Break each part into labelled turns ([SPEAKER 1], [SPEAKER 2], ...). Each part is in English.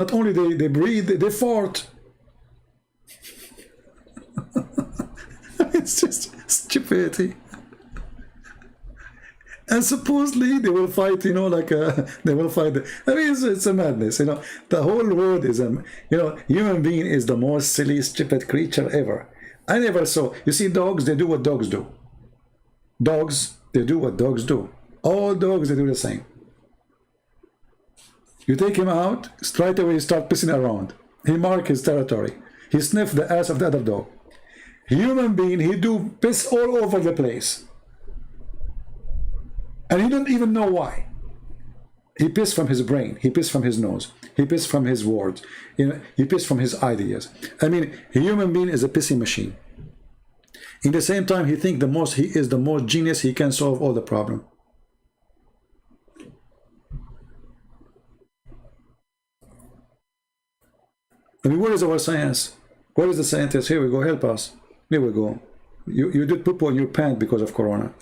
[SPEAKER 1] Not only they breathe, they fart. It's just stupidity. And supposedly they will fight, you know, like they will fight. I mean, it's a madness, you know. The whole world is a, you know, human being is the most silly, stupid creature ever. I never saw. You see, dogs, they do what dogs do. Dogs, they do what dogs do. All dogs, they do the same. You take him out, straight away he start pissing around. He mark his territory. He sniff the ass of the other dog. Human being, he do piss all over the place. And he don't even know why. He piss from his brain. He piss from his nose. He piss from his words. You know, he piss from his ideas. I mean, a human being is a pissing machine. In the same time, he is the most genius. He can solve all the problem. I mean, where is our science? Where is the scientist? Here we go. Help us. Here we go. You did poo in your pants because of Corona.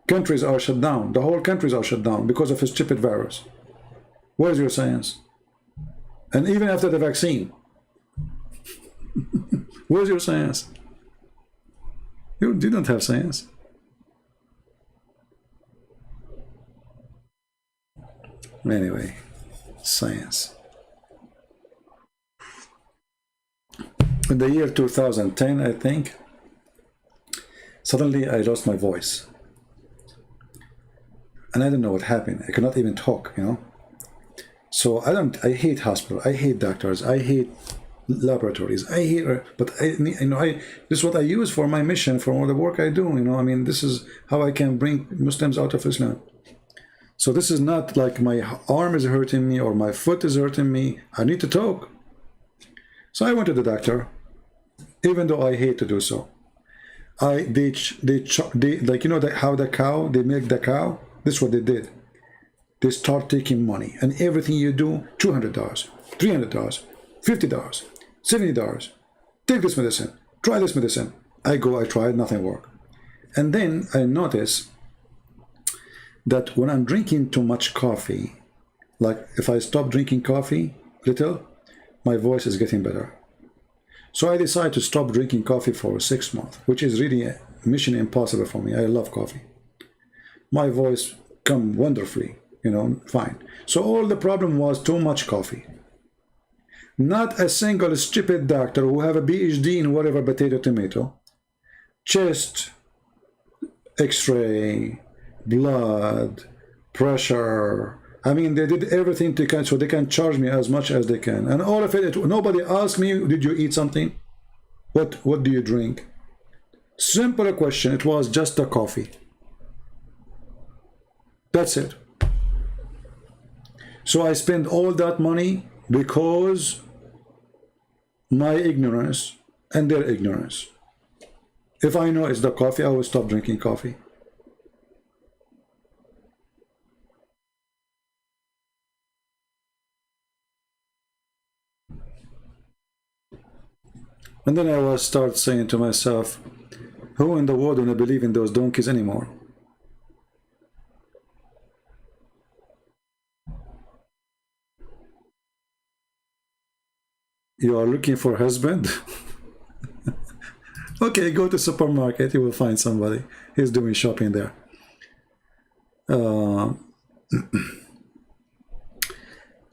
[SPEAKER 1] Countries are shut down. The whole countries are shut down because of a stupid virus. Where is your science? And even after the vaccine, where's your science? You don't have science. Anyway, science. In the year 2010, I think, suddenly I lost my voice. And I don't know what happened. I could not even talk, you know. So I hate hospital. I hate doctors. I hate laboratories. I hate, but this is what I use for my mission, for all the work I do, you know. I mean, this is how I can bring Muslims out of Islam. So this is not like my arm is hurting me or my foot is hurting me. I need to talk. So I went to the doctor, even though I hate to do so. They like, you know, how the cow, they milk the cow. This is what they did. They start taking money, and everything you do, $200, $300, $50, $70. Take this medicine. Try this medicine. I go, I try it, nothing worked. And then I notice that when I'm drinking too much coffee, like if I stop drinking coffee little, my voice is getting better. So I decided to stop drinking coffee for 6 months, which is really a mission impossible for me. I love coffee. My voice come wonderfully, you know, fine. So all the problem was too much coffee. Not a single stupid doctor who have a PhD in whatever, potato, tomato, chest, x-ray, blood, pressure. I mean, they did everything so they can charge me as much as they can. And all of it, nobody asked me, did you eat something? What do you drink? Simple question. It was just a coffee. That's it. So I spend all that money because my ignorance and their ignorance. If I know it's the coffee, I will stop drinking coffee. And then I will start saying to myself, who in the world don't believe in those donkeys anymore? You are looking for a husband? Okay, go to supermarket, you will find somebody. He's doing shopping there.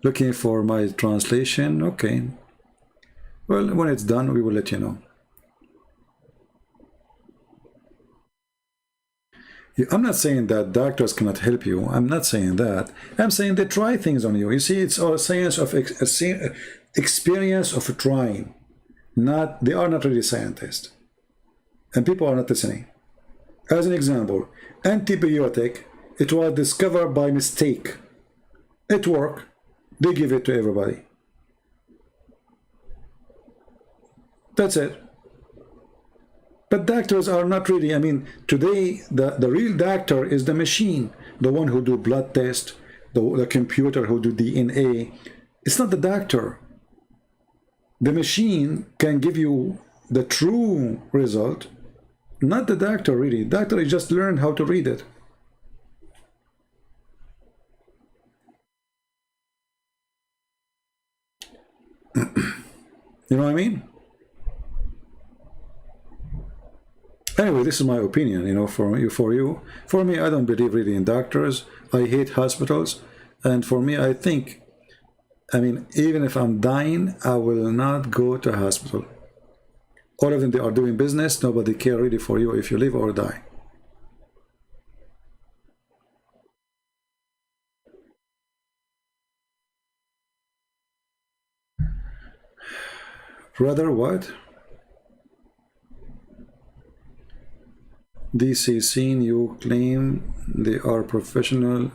[SPEAKER 1] Looking for my translation. Okay. Well, when it's done, we will let you know. I'm not saying that doctors cannot help you. I'm not saying that. I'm saying they try things on you. You see, it's a science of experience of trying. They are not really scientists. And people are not listening. As an example, antibiotic, it was discovered by mistake. It worked. They give it to everybody. That's it. But doctors are not really, I mean, today the real doctor is the machine, the one who do blood test, the computer who do DNA. It's not the doctor. The machine can give you the true result, not the doctor really. Doctor just learned how to read it. You know what I mean? Anyway, this is my opinion, you know, for you. For me, I don't believe really in doctors. I hate hospitals. And for me, I think, I mean, even if I'm dying, I will not go to a hospital. All of them, they are doing business. Nobody care really for you if you live or die. Brother, what? DC scene, you claim they are professional.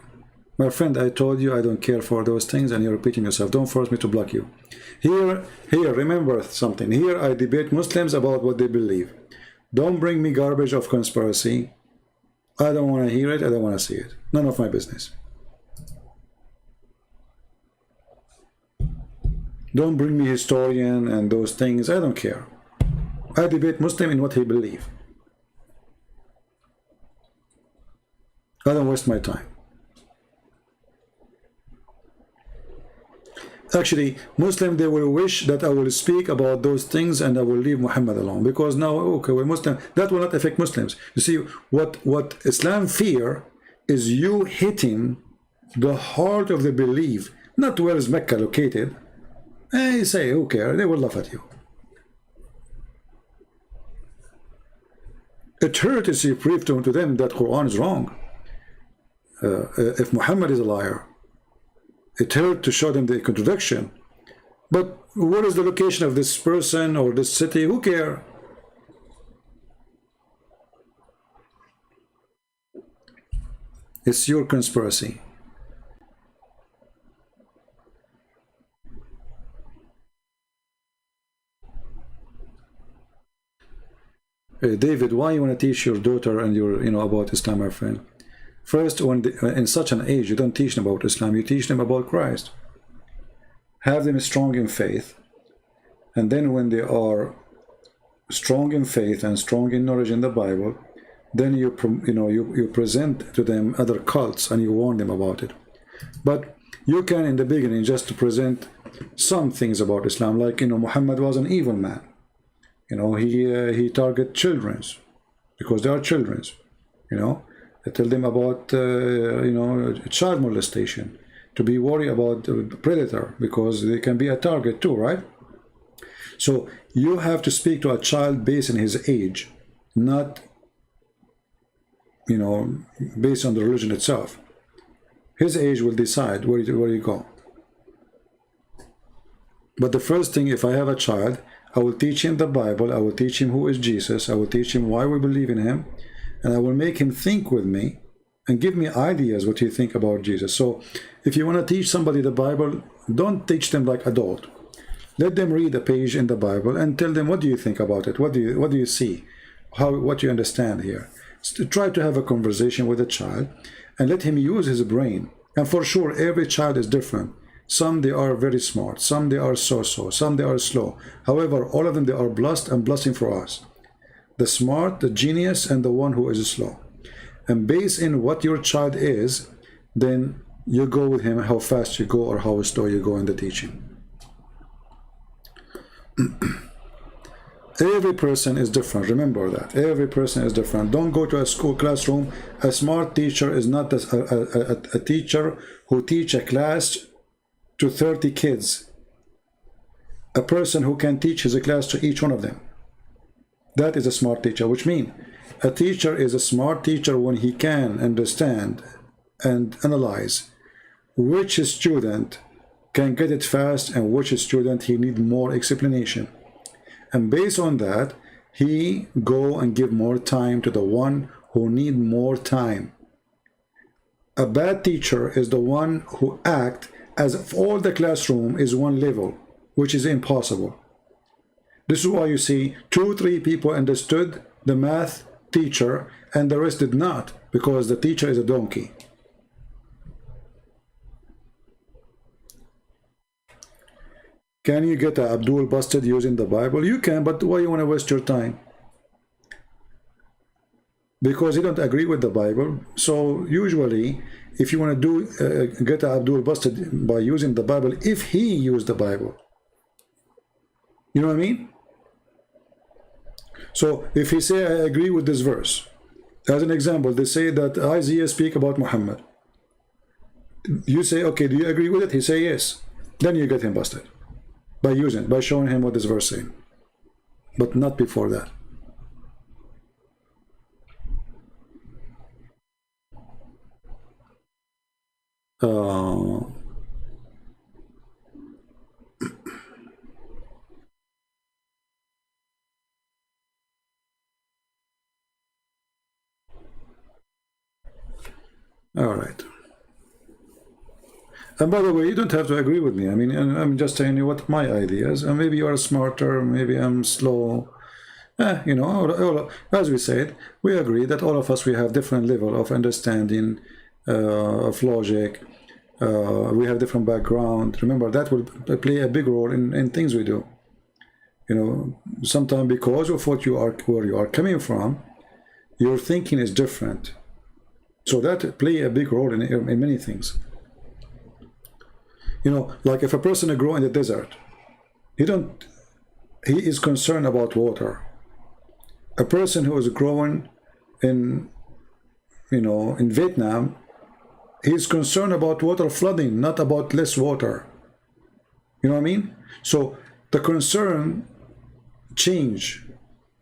[SPEAKER 1] My friend, I told you I don't care for those things, and you're repeating yourself. Don't force me to block you. Here, remember something. Here I debate Muslims about what they believe. Don't bring me garbage of conspiracy. I don't want to hear it. I don't want to see it. None of my business. Don't bring me historian and those things. I don't care. I debate Muslim in what he believes. I don't waste my time. Actually, Muslim, they will wish that I will speak about those things and I will leave Muhammad alone, because now, okay, we're Muslim, that will not affect Muslims. You see, what Islam fear is you hitting the heart of the belief, not where is Mecca located. And you say, who cares? They will laugh at you. It hurts if you prove to them that Quran is wrong. If Muhammad is a liar, it hurt to show them the contradiction. But what is the location of this person or this city? Who cares? It's your conspiracy. David, why you want to teach your daughter and your, you know, about Islam, my friend? First, when in such an age, you don't teach them about Islam, you teach them about Christ. Have them strong in faith, and then when they are strong in faith and strong in knowledge in the Bible, then you present to them other cults and you warn them about it. But you can, in the beginning, just to present some things about Islam, like, you know, Muhammad was an evil man. You know, he targeted children because they are children. You know, I tell them about you know, child molestation, to be worried about the predator because they can be a target too, right? So you have to speak to a child based on his age, not, you know, based on the religion itself. His age will decide where you go. But the first thing, if I have a child, I will teach him the Bible, I will teach him who is Jesus, I will teach him why we believe in him, and I will make him think with me and give me ideas what you think about Jesus. So if you want to teach somebody the Bible, don't teach them like adult. Let them read a page in the Bible and tell them, what do you think about it? What do you see? What you understand here? So try to have a conversation with a child and let him use his brain. And for sure, every child is different. Some they are very smart, some they are so-so, some they are slow. However, all of them, they are blessed and blessing for us. The smart, the genius, and the one who is slow. And based in what your child is, then you go with him, how fast you go or how slow you go in the teaching. Every person is different. Remember that. Every person is different. Don't go to a school classroom. A smart teacher is not a teacher who teach a class to 30 kids. A person who can teach his class to each one of them. That is a smart teacher, which means a teacher is a smart teacher when he can understand and analyze which student can get it fast and which student he need more explanation. And based on that, he go and give more time to the one who need more time. A bad teacher is the one who act as if all the classroom is one level, which is impossible. This is why you see 2-3 people understood the math teacher and the rest did not, because the teacher is a donkey. Can you get Abdul busted using the Bible? You can, but why you want to waste your time? Because he don't agree with the Bible. So usually, if you want to do get Abdul busted by using the Bible, if he used the Bible, You know what I mean? So if he say, I agree with this verse, as an example, they say that Isaiah speak about Muhammad. You say, okay, do you agree with it? He say yes. Then you get him busted by showing him what this verse saying, but not before that. All right. And by the way, you don't have to agree with me. I mean, I'm just telling you what my ideas. And maybe you are smarter, maybe I'm slow. You know, as we said, we agree that all of us, we have different level of understanding, of logic. We have different background. Remember, that will play a big role in things we do. You know, sometimes because of where you are coming from, your thinking is different. So that play a big role in many things. You know, like if a person grow in the desert, he is concerned about water. A person who is growing in, you know, in Vietnam, he is concerned about water flooding, not about less water. You know what I mean? So the concern change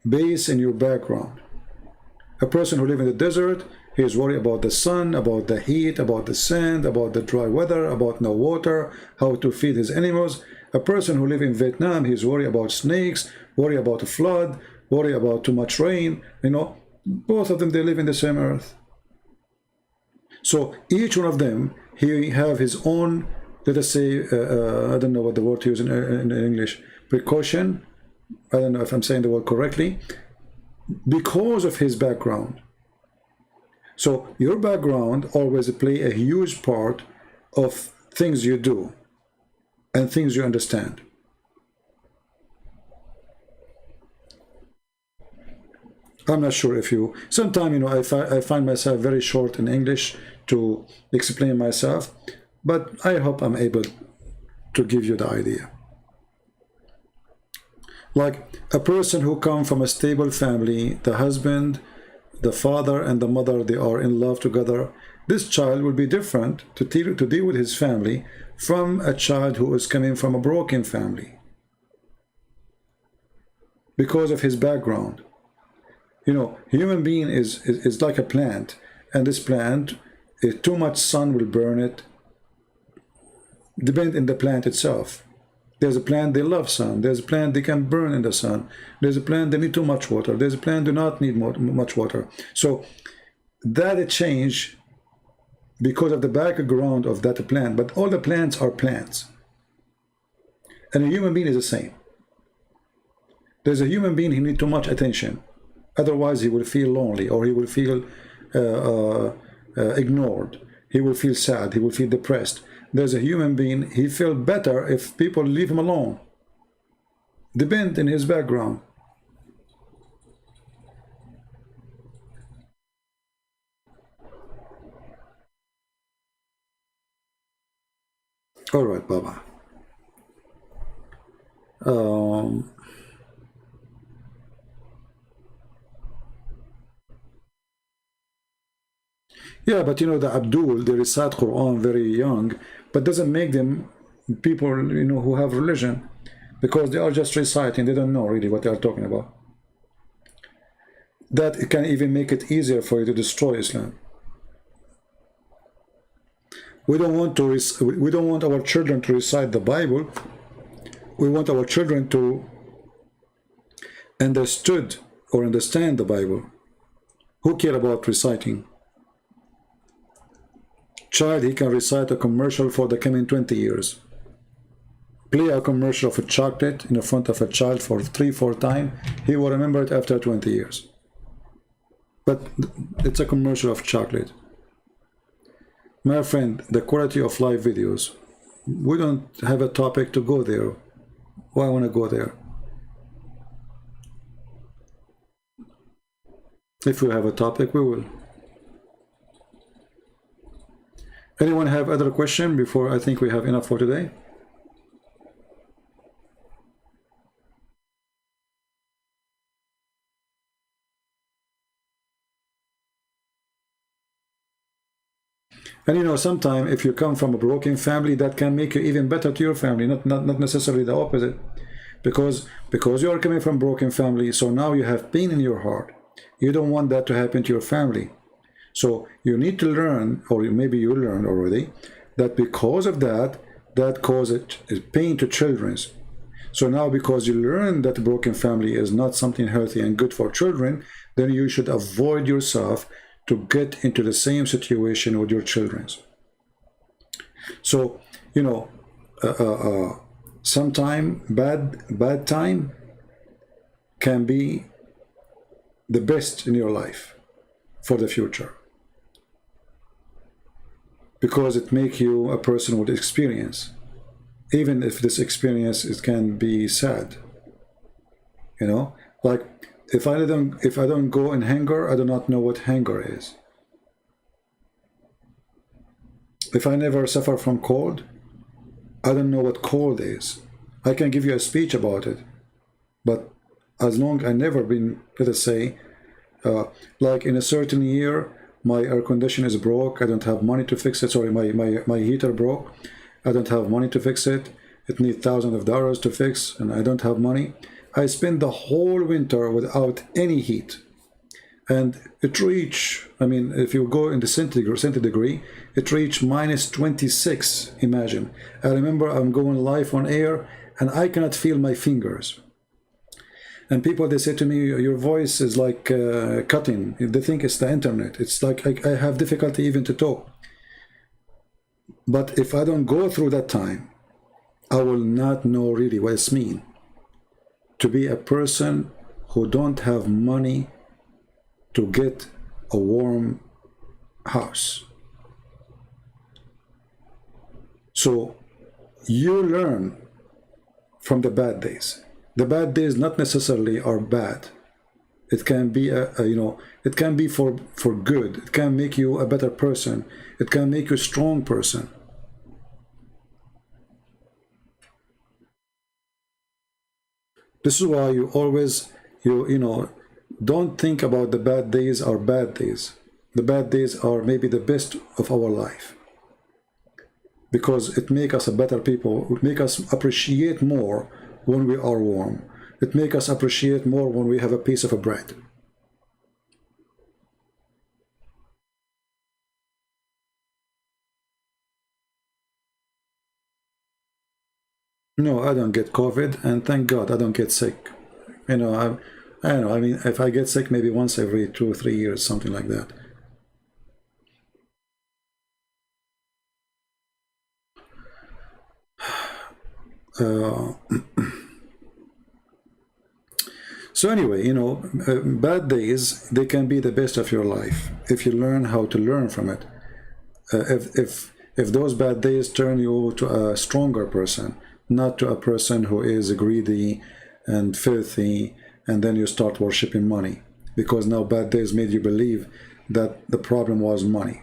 [SPEAKER 1] based in your background. A person who lives in the desert, he is worried about the sun, about the heat, about the sand, about the dry weather, about no water, how to feed his animals. A person who lives in Vietnam, he's worried about snakes, worried about a flood, worried about too much rain. You know, both of them, they live in the same earth. So each one of them, he have his own, let us say, I don't know what the word to use in English, precaution. I don't know if I'm saying the word correctly, because of his background. So your background always play a huge part of things you do and things you understand. I'm not sure if you, sometimes, you know, I find myself very short in English to explain myself, but I hope I'm able to give you the idea. Like a person who comes from a stable family, the husband, the father and the mother, they are in love together. This child will be different to deal with his family from a child who is coming from a broken family because of his background. You know, human being is like a plant, and this plant, if too much sun will burn it. Depend in the plant itself. There's a plant they love sun. There's a plant they can burn in the sun. There's a plant they need too much water. There's a plant do not need much water. So that change because of the background of that plant. But all the plants are plants, and a human being is the same. There's a human being who needs too much attention. Otherwise, he will feel lonely, or he will feel ignored. He will feel sad. He will feel depressed. There's a human being, he feels better if people leave him alone. Depend in his background. All right, Baba. Yeah, but you know, the Abdul, they recite Quran very young, but doesn't make them people, you know, who have religion, because they are just reciting. They don't know really what they are talking about. That can even make it easier for you to destroy Islam. We don't want our children to recite the Bible. We want our children to understand the Bible. Who care about reciting? Child, he can recite a commercial for the coming 20 years. Play a commercial of a chocolate in front of a child for 3-4 times. He will remember it after 20 years. But it's a commercial of chocolate. My friend, the quality of live videos, we don't have a topic to go there. Why I want to go there? If we have a topic, we will. Anyone have other question before I think we have enough for today? And you know, sometimes if you come from a broken family, that can make you even better to your family, not necessarily the opposite. Because you are coming from broken family, so now you have pain in your heart. You don't want that to happen to your family. So you need to learn, or maybe you learned already, that because of that, that causes pain to children. So now because you learn that broken family is not something healthy and good for children, then you should avoid yourself to get into the same situation with your children. So, you know, sometime bad time can be the best in your life for the future, because it makes you a person with experience, even if this experience it can be sad. You know, like if I don't go in hunger, I do not know what hunger is. If I never suffer from cold, I don't know what cold is. I can give you a speech about it, but as long I never been, let us say, like in a certain year, my air conditioner is broke, I don't have money to fix it. Sorry, my heater broke, I don't have money to fix it. It needs thousands of dollars to fix, and I don't have money. I spent the whole winter without any heat. And it reached, I mean, if you go in the centigrade, it reached -26, imagine. I remember I'm going live on air, and I cannot feel my fingers. And people, they say to me, your voice is like cutting. They think it's the internet. It's like I have difficulty even to talk. But if I don't go through that time, I will not know really what it's mean to be a person who don't have money to get a warm house. So you learn from the bad days. The bad days not necessarily are bad. It can be you know, it can be for good. It can make you a better person. It can make you a strong person. This is why you always, you know, don't think about the bad days are bad days. The bad days are maybe the best of our life, because it makes us a better people. It makes us appreciate more when we are warm. It makes us appreciate more when we have a piece of a bread. No, I don't get COVID, and thank God I don't get sick. You know, I don't know. I mean, if I get sick, maybe once every 2 or 3 years, something like that. So anyway, you know, bad days, they can be the best of your life if you learn how to learn from it. If those bad days turn you to a stronger person, not to a person who is greedy and filthy, and then you start worshiping money, because now bad days made you believe that the problem was money.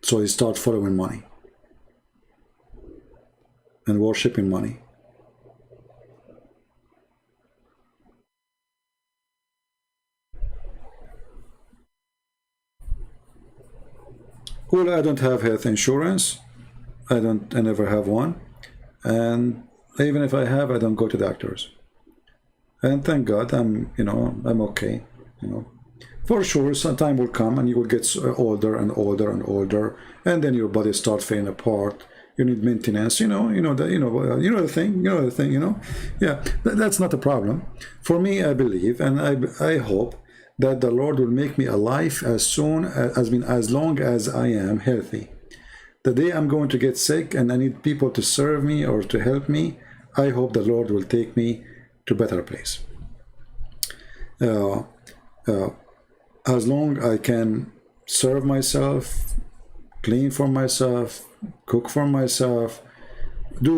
[SPEAKER 1] So you start following money and worshiping money. Well, I don't have health insurance. I never have one. And even if I have, I don't go to doctors. And thank God, I'm okay, you know. For sure, some time will come and you will get older and older and older, and then your body starts falling apart. You need maintenance, you know the thing, Yeah, that's not a problem. For me, I believe, and I hope that the Lord will make me alive as long as I am healthy. The day I'm going to get sick and I need people to serve me or to help me, I hope the Lord will take me to a better place. As long I can serve myself, clean for myself, cook for myself, do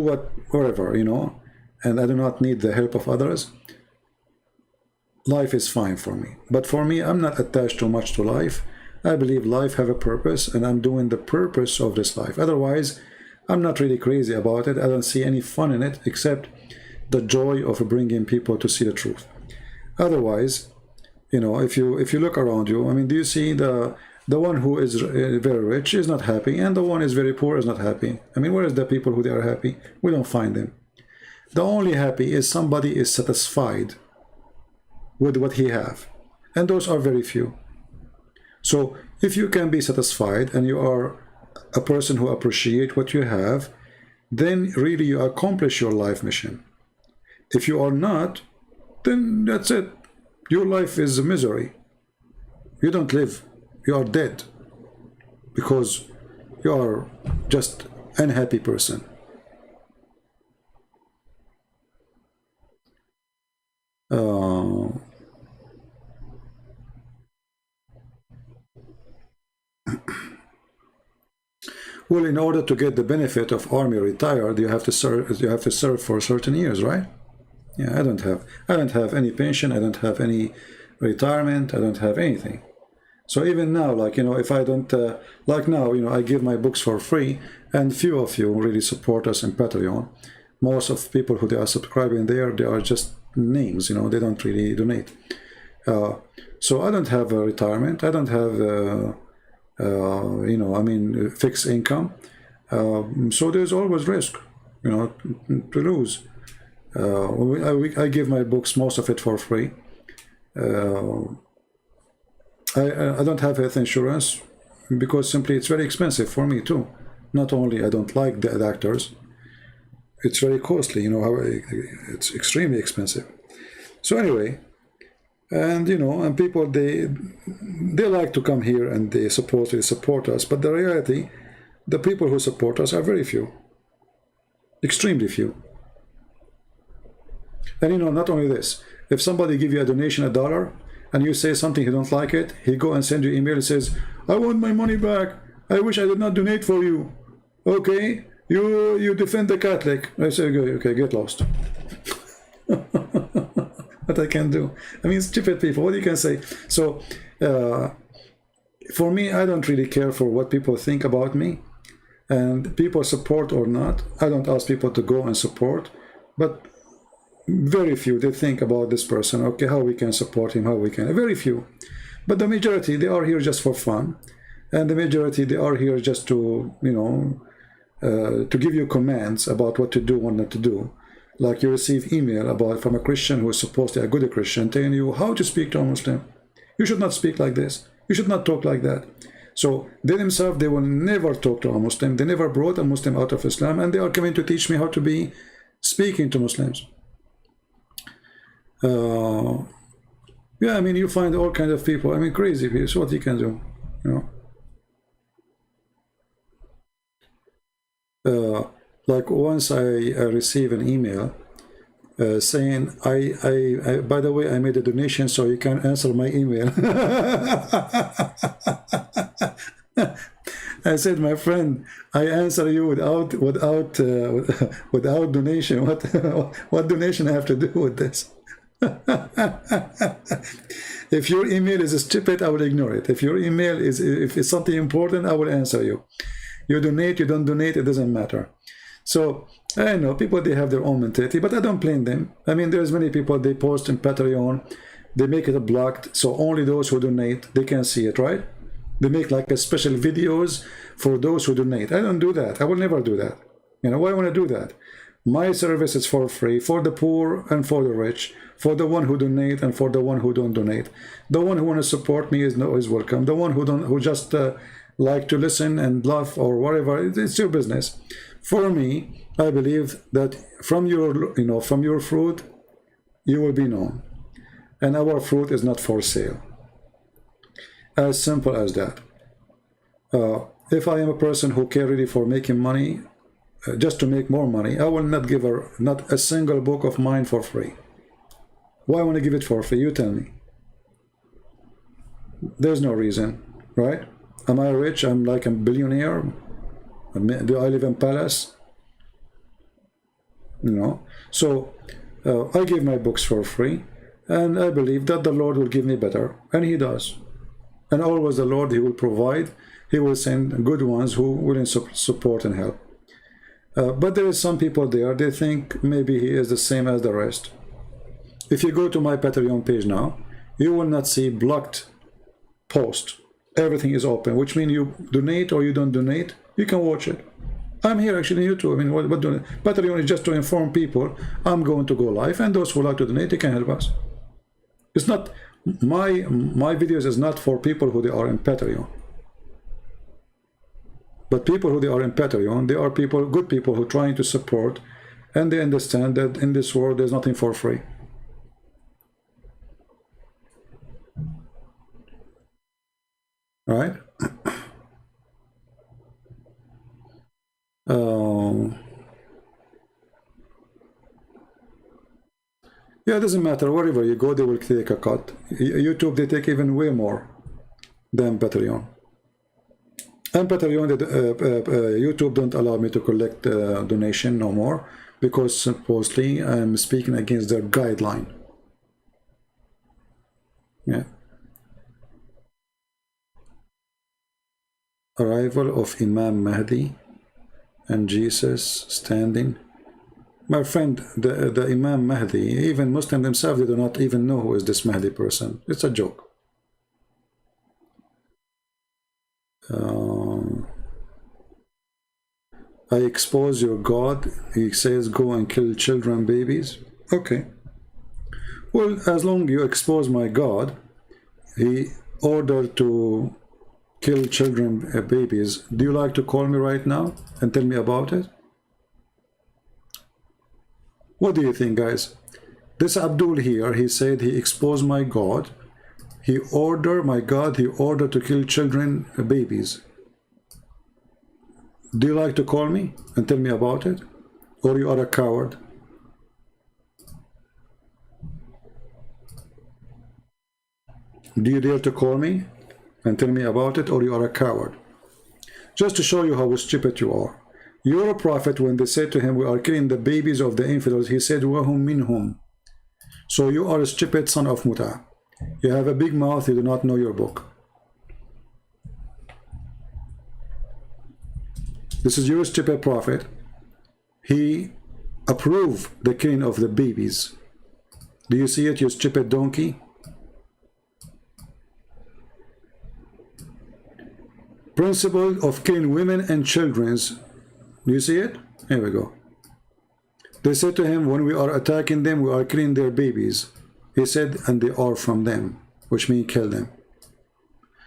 [SPEAKER 1] whatever, you know, and I do not need the help of others, life is fine for me. But for me, I'm not attached too much to life. I believe life have a purpose, and I'm doing the purpose of this life. Otherwise, I'm not really crazy about it. I don't see any fun in it, except the joy of bringing people to see the truth. Otherwise, you know, if you look around you, I mean, do you see the The one who is very rich is not happy, and the one is very poor is not happy. I mean, where is the people who they are happy? We don't find them. The only happy is somebody is satisfied with what he have, and those are very few. So if you can be satisfied and you are a person who appreciate what you have, then really you accomplish your life mission. If you are not, then that's it. Your life is a misery. You don't live. You are dead because you are just an unhappy person. Well, in order to get the benefit of army retired, you have to serve. You have to serve for certain years, right? Yeah, I don't have any pension. I don't have any retirement. I don't have anything. So even now, like, you know, if I don't, like now, you know, I give my books for free, and few of you really support us in Patreon. Most of people who they are subscribing there, they are just names, you know, they don't really donate. So I don't have a retirement. I don't have, you know, I mean, fixed income. So there's always risk, you know, to lose. I give my books, most of it for free. I don't have health insurance because simply it's very expensive for me too. Not only I don't like the doctors, it's very costly, you know, it's extremely expensive. So anyway, and you know, and people, they like to come here and they supposedly support us, but the reality, the people who support us are very few, extremely few. And you know, not only this, if somebody give you a donation $1 and you say something, you don't like it, he go and send you email and says, I want my money back. I wish I did not donate for you. Okay, you defend the Catholic. I say, okay, get lost. What I can do? I mean, stupid people, what you can say? So for me, I don't really care for what people think about me, and people support or not. I don't ask people to go and support, but very few, they think about this person, okay, how we can support him, how we can, very few. But the majority, they are here just for fun, and the majority, they are here just to, you know, to give you commands about what to do, what not to do. Like you receive email about from a Christian who is supposed to be a good Christian, telling you how to speak to a Muslim. You should not speak like this. You should not talk like that. So they themselves, they will never talk to a Muslim. They never brought a Muslim out of Islam, and they are coming to teach me how to be speaking to Muslims. Yeah, I mean, you find all kinds of people. I mean, crazy people. So what you can do, you know. Like once I receive an email saying, by the way, I made a donation, so you can answer my email. I said, my friend, I answer you without donation. What donation I have to do with this? If your email is stupid, I will ignore it. If your email is, if it's something important, I will answer you. You donate, you don't donate, it doesn't matter. So I know people, they have their own mentality, but I don't blame them. I mean, there's many people, they post in Patreon, they make it blocked, so only those who donate, they can see it, right? They make like a special videos for those who donate. I don't do that. I will never do that. You know, why I want to do that? My service is for free, for the poor and for the rich, for the one who donate and for the one who don't donate. The one who want to support me is welcome. The one who just like to listen and laugh or whatever, it's your business. For me, I believe that from your, you know, from your fruit, you will be known. And our fruit is not for sale. As simple as that. If I am a person who care really for making money, just to make more money, I will not give her not a single book of mine for free. Why I want to give it for free? You tell me. There's no reason, right? Am I rich? I'm like a billionaire. Do I live in palace? You know. So I give my books for free, and I believe that the Lord will give me better, and He does. And always the Lord, He will provide. He will send good ones who will support and help. But there is some people there, they think maybe he is the same as the rest. If you go to my Patreon page now, you will not see blocked post Everything is open, which means you donate or you don't donate, you can watch it. I'm here actually on YouTube. I mean, what doing? Patreon is just to inform people I'm going to go live, and those who like to donate, they can help us. It's not my videos is not for people who they are in Patreon. But people who they are in Patreon, they are people, good people who are trying to support, and they understand that in this world there's nothing for free. Right? Yeah, it doesn't matter. Wherever you go, they will take a cut. YouTube, they take even way more than Patreon. And Patreon, YouTube don't allow me to collect donation no more, because supposedly I'm speaking against their guideline. Yeah. Arrival of Imam Mahdi and Jesus standing. My friend, the Imam Mahdi, even Muslims themselves, they do not even know who is this Mahdi person. It's a joke. I expose your God. He says go and kill children, babies. Okay. Well, as long as you expose my God, he ordered to kill children, babies. Do you like to call me right now and tell me about it? What do you think, guys? This Abdul here, he said he exposed my God. He ordered, my God, he ordered to kill children, babies. Do you like to call me and tell me about it? Or you are a coward? Do you dare to call me and tell me about it, or you are a coward? Just to show you how stupid you are. Your prophet, when they said to him, we are killing the babies of the infidels, he said, وَهُمْ مِنْهُمْ. So you are a stupid son of Muta. You have a big mouth, you do not know your book. This is your stupid prophet. He approved the killing of the babies. Do you see it, you stupid donkey? Principle of killing women and children. Do you see it? Here we go. They said to him, when we are attacking them, we are killing their babies. He said, and they are from them, which means kill them.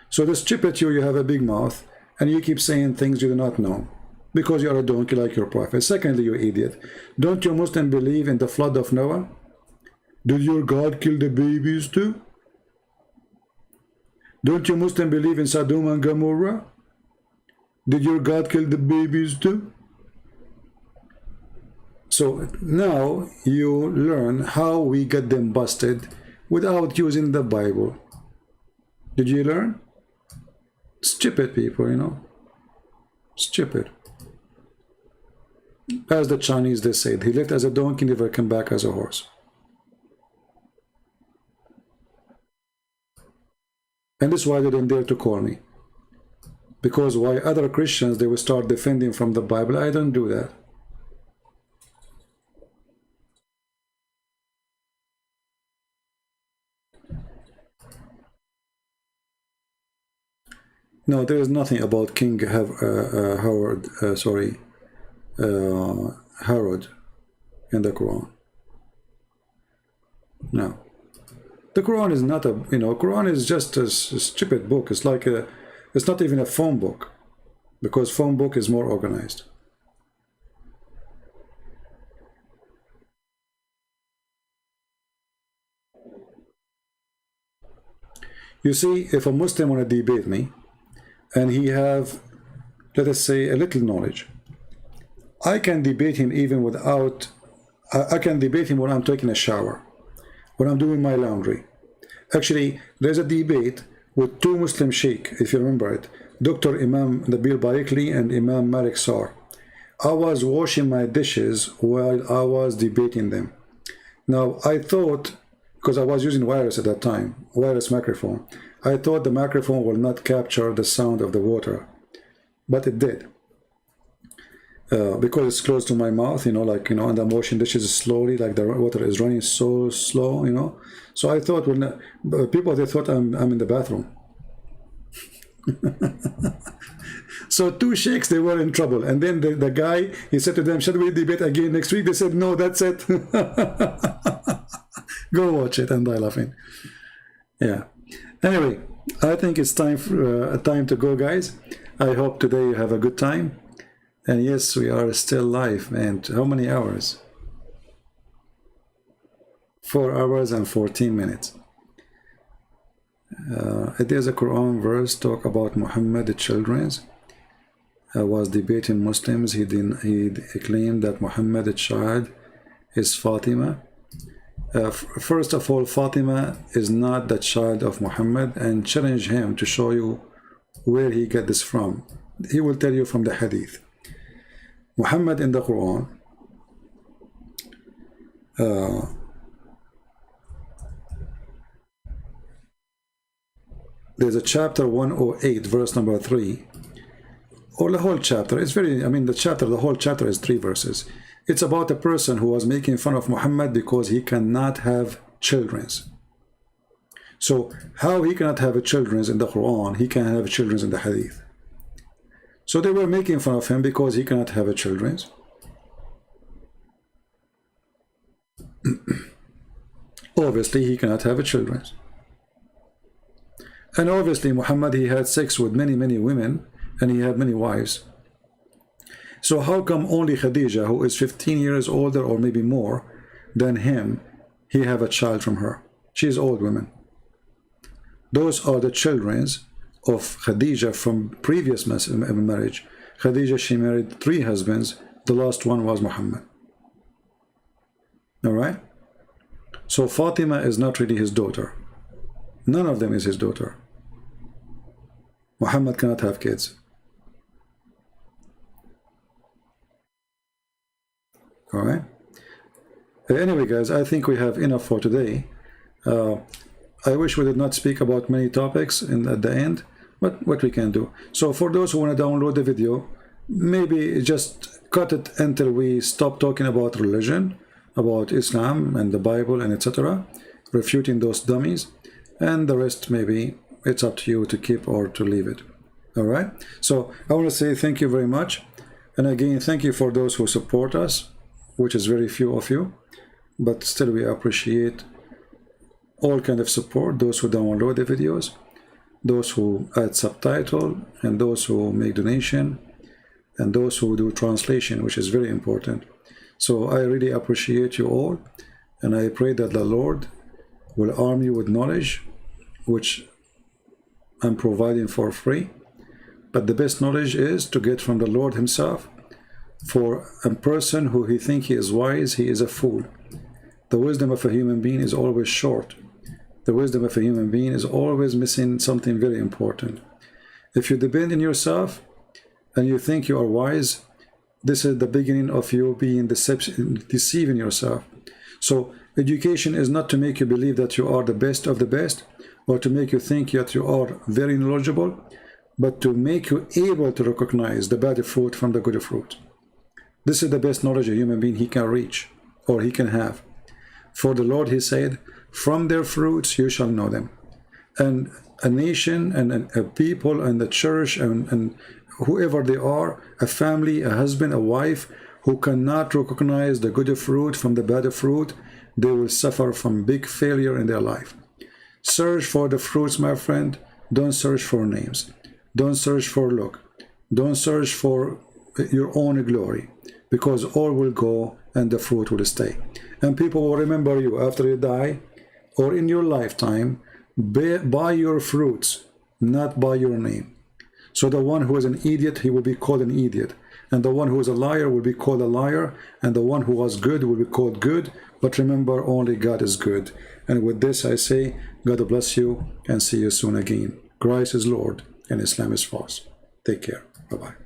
[SPEAKER 1] So the stupid you have a big mouth, and you keep saying things you do not know, because you are a donkey like your prophet. Secondly, you idiot, don't you Muslims believe in the flood of Noah? Did your God kill the babies too? Don't you Muslims believe in Sodom and Gomorrah? Did your God kill the babies too? So now you learn how we get them busted without using the Bible. Did you learn? Stupid people, you know. Stupid. As the Chinese, they said, he left as a donkey, never came back as a horse. And this is why they didn't dare to call me. Because why other Christians, they will start defending from the Bible. I don't do that. No, there is nothing about King Herod in the Quran. No. The Quran is not a, Quran is just a stupid book. It's like it's not even a phone book, because phone book is more organized. You see, if a Muslim want to debate me, and he have, let us say, a little knowledge, I can debate him even without, I can debate him when I'm taking a shower, when I'm doing my laundry. Actually, there's a debate with two Muslim sheikh, if you remember it, Dr. Imam Nabil Baikli and Imam Malik Sar. I was washing my dishes while I was debating them. Now, I thought, because I was using wireless at that time, wireless microphone, I thought the microphone will not capture the sound of the water, but it did. Because it's close to my mouth, and I'm washing dishes slowly, like the water is running so slow, So I thought, people, they thought I'm in the bathroom. So two sheikhs, they were in trouble. And then the guy, he said to them, shall we debate again next week? They said, no, that's it. Go watch it and die laughing. Yeah. Anyway, I think it's time to go, guys. I hope today you have a good time. And yes, we are still live. And how many hours? 4 hours and 14 minutes. There's a Quran verse talk about Muhammad, the children's. Was debating Muslims. He claimed that Muhammad, the child, is Fatima. First of all, Fatima is not the child of Muhammad, and challenge him to show you where he get this from. He will tell you from the Hadith. Muhammad in the Quran, there's a chapter 108, verse number 3. Or the whole chapter, it's very, the whole chapter is 3 verses. It's about a person who was making fun of Muhammad because he cannot have children. So how he cannot have a children in the Quran, he can have children in the Hadith. So they were making fun of him because he cannot have a children. Obviously he cannot have a children. And obviously Muhammad, he had sex with many women, and he had many wives. So how come only Khadija, who is 15 years older or maybe more than him, he have a child from her? She's old woman. Those are the children of Khadija from previous marriage. Khadija, she married 3 husbands. The last one was Muhammad. All right? So Fatima is not really his daughter. None of them is his daughter. Muhammad cannot have kids. All right. Anyway, guys, I think we have enough for today. I wish we did not speak about many topics at the end, but what we can do. So for those who want to download the video, maybe just cut it until we stop talking about religion, about Islam and the Bible and etc., refuting those dummies, and the rest maybe it's up to you to keep or to leave it. All right. So I want to say thank you very much, and again thank you for those who support us, which is very few of you, but still we appreciate all kind of support. Those who download the videos, those who add subtitle, and those who make donation, and those who do translation, which is very important. So I really appreciate you all, and I pray that the Lord will arm you with knowledge, which I'm providing for free. But the best knowledge is to get from the Lord himself. For a person who he thinks he is wise, he is a fool. The wisdom of a human being is always short. The wisdom of a human being is always missing something very important. If you depend on yourself and you think you are wise, this is the beginning of you being deceiving yourself. So education is not to make you believe that you are the best of the best, or to make you think that you are very knowledgeable, but to make you able to recognize the bad fruit from the good fruit. This is the best knowledge a human being he can reach, or he can have. For the Lord, he said, from their fruits you shall know them. And a nation and a people and the church and whoever they are, a family, a husband, a wife, who cannot recognize the good fruit from the bad fruit, they will suffer from big failure in their life. Search for the fruits, my friend. Don't search for names. Don't search for look. Don't search for your own glory, because all will go and the fruit will stay. And people will remember you after you die or in your lifetime by your fruits, not by your name. So the one who is an idiot, he will be called an idiot. And the one who is a liar will be called a liar. And the one who was good will be called good. But remember, only God is good. And with this I say, God bless you and see you soon again. Christ is Lord and Islam is false. Take care. Bye-bye.